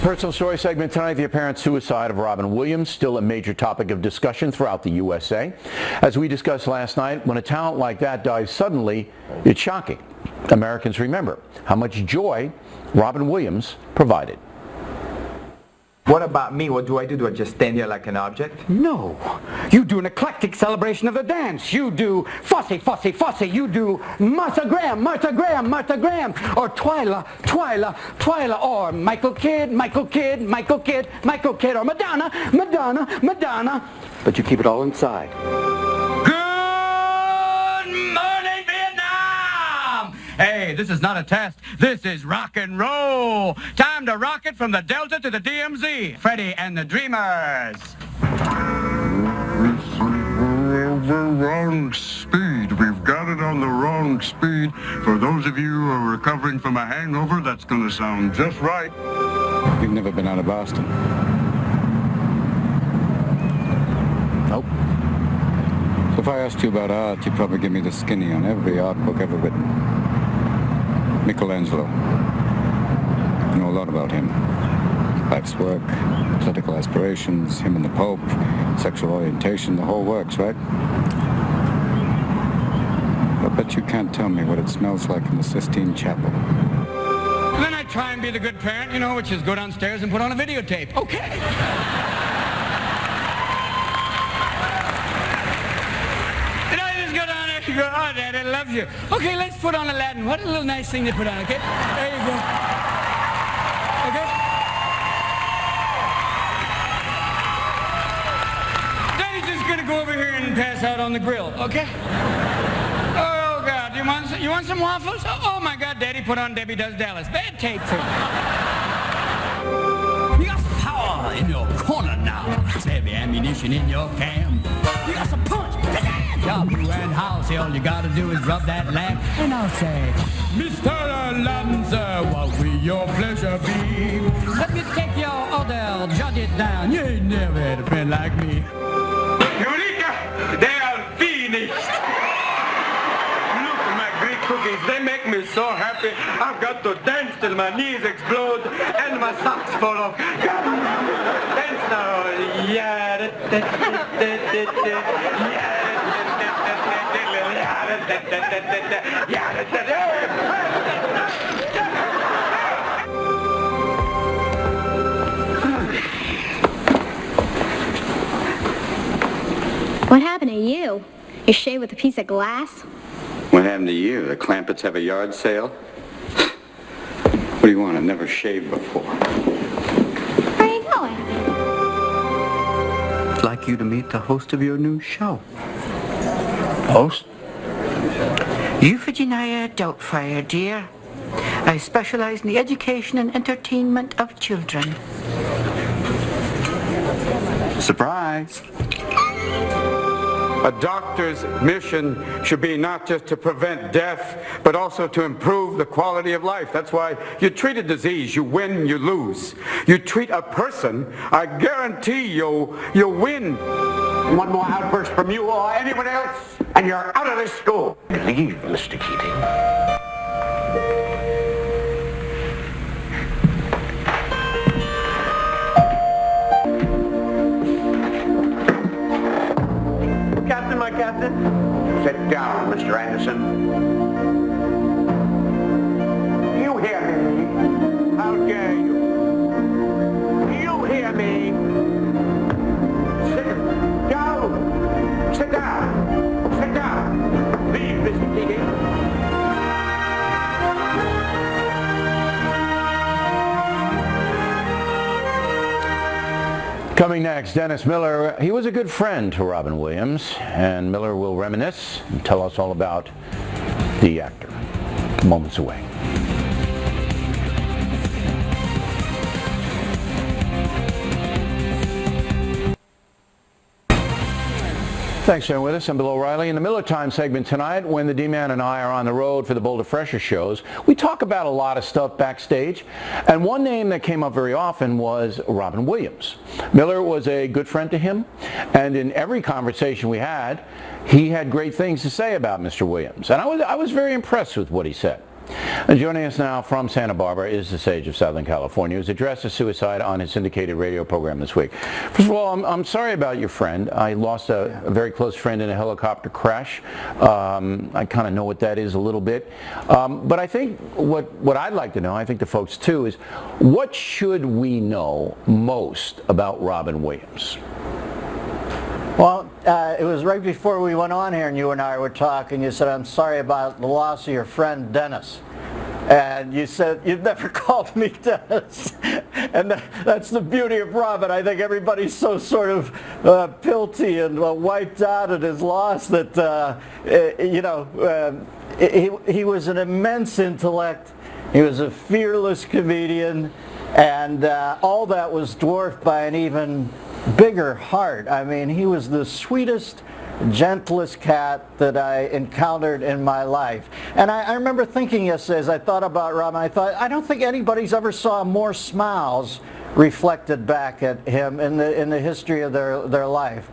Personal story segment tonight, the apparent suicide of Robin Williams, still a major topic of discussion throughout the USA. As we discussed last night, when a talent like that dies suddenly, it's shocking. Americans remember how much joy Robin Williams provided. What about me? What do? Do I just stand here like an object? No. You do an eclectic celebration of the dance. You do Fosse, Fosse, Fosse. You do Martha Graham, Martha Graham, Martha Graham. Or Twyla, Twyla, Twyla. Or Michael Kidd, Michael Kidd, Michael Kidd, Michael Kidd. Or Madonna, Madonna, Madonna. But you keep it all inside. Hey, this is not a test. This is rock and roll. Time to rock it from the Delta to the DMZ. Freddie and the Dreamers. The wrong speed. We've got it on the wrong speed. For those of you who are recovering from a hangover, that's going to sound just right. You've never been out of Boston? Nope. So if I asked you about art, you'd probably give me the skinny on every art book ever written. Michelangelo. You know a lot about him. Life's work, political aspirations, him and the Pope, sexual orientation, the whole works, right? I bet you can't tell me what it smells like in the Sistine Chapel. And then I try and be the good parent, you know, which is go downstairs and put on a videotape. Okay. Go, oh, Daddy loves you. Okay, let's put on Aladdin. What a little nice thing to put on, okay? There you go. Okay? Daddy's just gonna go over here and pass out on the grill, okay? Oh, God, you want some waffles? Oh, my God, Daddy put on Debbie Does Dallas. Bad tape for you. You got some power in your corner now. Some heavy ammunition in your cam. You got some punch. You and house, all you gotta do is rub that lamp, and I'll say, Mr. Aladdin, sir, what will your pleasure be? Let me take your order, jot it down. You ain't never had a friend like me. Eureka! They are finished! Look at my Greek cookies, they make me so happy. I've got to dance till my knees explode and my socks fall off. Dance now, yeah, yeah. What happened to you? You shaved with a piece of glass? What happened to you? The Clampetts have a yard sale? What do you want? I've never shaved before. Where are you going? I'd like you to meet the host of your new show. Host? Euphigenia Doubtfire, dear. I specialize in the education and entertainment of children. Surprise. A doctor's mission should be not just to prevent death, but also to improve the quality of life. That's why you treat a disease, you win, you lose. You treat a person, I guarantee you'll win. One more outburst from you or anyone else, and you're out of this school. Leave, Mr. Keating. Captain, my captain. Sit down, Mr. Anderson. You hear me? How dare you? You hear me? Sit down. Sit down. Sit down. Leave, Mr. Keating. Coming next, Dennis Miller. He was a good friend to Robin Williams, and Miller will reminisce and tell us all about the actor. Moments away. Thanks for being with us. I'm Bill O'Reilly. In the Miller Time segment tonight, when the D-Man and I are on the road for the Bolder Fresher shows, we talk about a lot of stuff backstage, and one name that came up very often was Robin Williams. Miller was a good friend to him, and in every conversation we had, he had great things to say about Mr. Williams, and I was very impressed with what he said. And joining us now from Santa Barbara is the sage of Southern California, who's addressed a suicide on his syndicated radio program this week. First of all, I'm sorry about your friend. I lost a very close friend in a helicopter crash. I kind of know what that is a little bit. But I think what I'd like to know, I think the folks too, is what should we know most about Robin Williams? Well, it was right before we went on here and you and I were talking. You said, I'm sorry about the loss of your friend Dennis. And you said, you've never called me Dennis. And that's the beauty of Robin. I think everybody's so sort of guilty and wiped out at his loss that, he was an immense intellect. He was a fearless comedian. And all that was dwarfed by an even bigger heart. I mean, he was the sweetest, gentlest cat that I encountered in my life. And I remember thinking yesterday, as I thought about Robin, I don't think anybody's ever saw more smiles reflected back at him in the history of their life.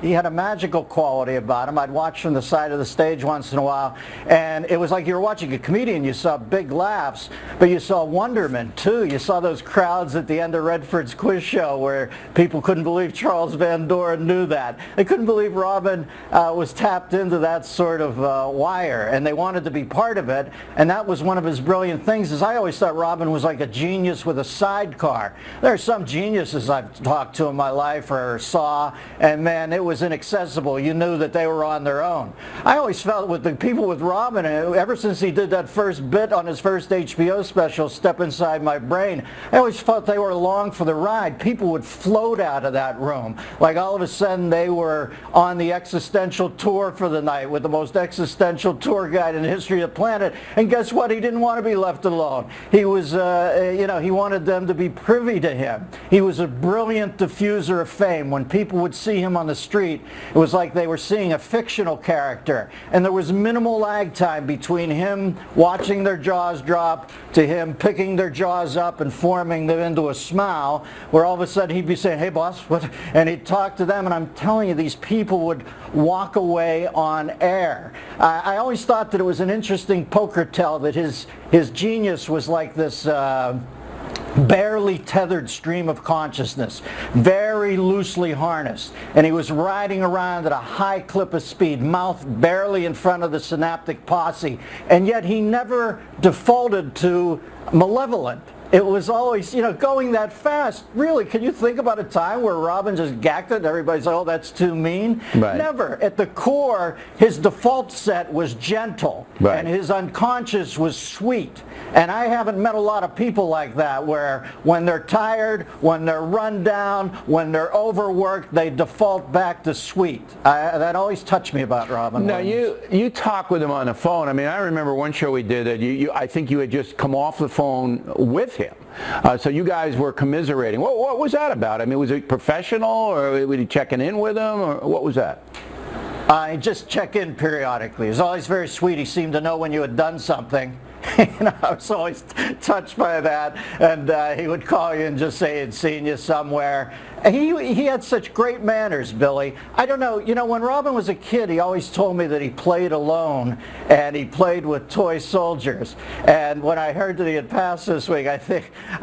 He had a magical quality about him. I'd watch from the side of the stage once in a while, and it was like you were watching a comedian. You saw big laughs, but you saw wonderment too. You saw those crowds at the end of Redford's quiz show where people couldn't believe Charles Van Doren knew that. They couldn't believe Robin was tapped into that sort of wire, and they wanted to be part of it. And that was one of his brilliant things. Is I always thought Robin was like a genius with a sidecar. There are some geniuses I've talked to in my life or saw, and man, it was inaccessible. You knew that they were on their own. I always felt with the people with Robin, ever since he did that first bit on his first HBO special, Step Inside My Brain, I always felt they were along for the ride. People would float out of that room. Like all of a sudden they were on the existential tour for the night with the most existential tour guide in the history of the planet. And guess what? He didn't want to be left alone. He was, he wanted them to be privy to him. He was a brilliant diffuser of fame. When people would see him on the street, it was like they were seeing a fictional character. And there was minimal lag time between him watching their jaws drop to him picking their jaws up and forming them into a smile, where all of a sudden he'd be saying, hey boss, what? And he'd talk to them, and I'm telling you, these people would walk away on air. I always thought that it was an interesting poker tell that his genius was like this barely tethered stream of consciousness, very loosely harnessed, and he was riding around at a high clip of speed, mouth barely in front of the synaptic posse, and yet he never defaulted to malevolent. It was always, going that fast. Really, can you think about a time where Robin just gacked it and everybody's like, oh, that's too mean? Right. Never. At the core, his default set was gentle, right, and his unconscious was sweet. And I haven't met a lot of people like that, where when they're tired, when they're run down, when they're overworked, they default back to sweet. That always touched me about Robin Now, Williams. you talk with him on the phone. I mean, I remember one show we did that I think you had just come off the phone with him. So you guys were commiserating. What was that about? I mean, was it professional, or were you checking in with him, or what was that? I just check in periodically. He was always very sweet. He seemed to know when you had done something. I was always touched by that, and he would call you and just say he'd seen you somewhere. He had such great manners, Billy. I don't know, when Robin was a kid, he always told me that he played alone, and he played with toy soldiers. And when I heard that he had passed this week, I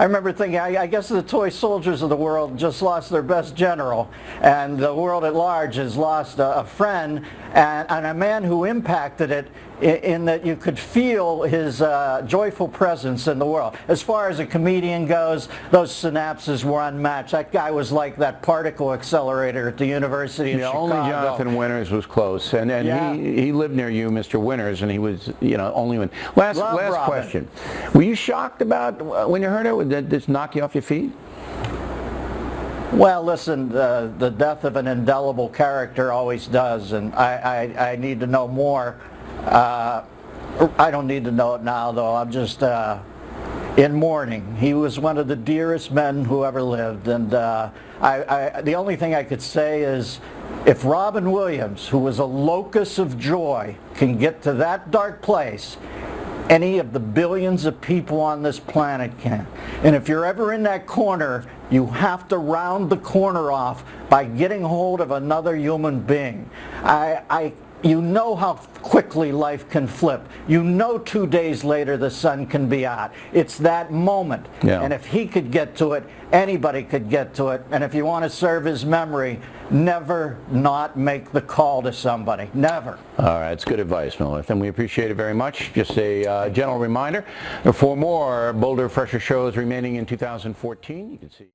remember thinking, I guess the toy soldiers of the world just lost their best general, and the world at large has lost a friend, and a man who impacted it in that you could feel his joyful presence in the world. As far as a comedian goes, those synapses were unmatched. That guy was like that particle accelerator at the University of Chicago. Only Jonathan Winters was close, and Yeah. he lived near you, Mr. Winters, and he was, only when. Last Robin. question. Were you shocked about when you heard it? Did this knock you off your feet? Well, listen, the death of an indelible character always does, and I need to know more. I don't need to know it now, though. I'm just in mourning. He was one of the dearest men who ever lived, and the only thing I could say is, if Robin Williams, who was a locus of joy, can get to that dark place, any of the billions of people on this planet can. And if you're ever in that corner, you have to round the corner off by getting hold of another human being. you know how quickly life can flip. You know 2 days later the sun can be out. It's that moment. Yeah. And if he could get to it, anybody could get to it. And if you want to serve his memory, never not make the call to somebody. Never. All right, it's good advice, Millith, and we appreciate it very much. Just a gentle reminder, there are 4 more Boulder Refresher shows remaining in 2014. You can see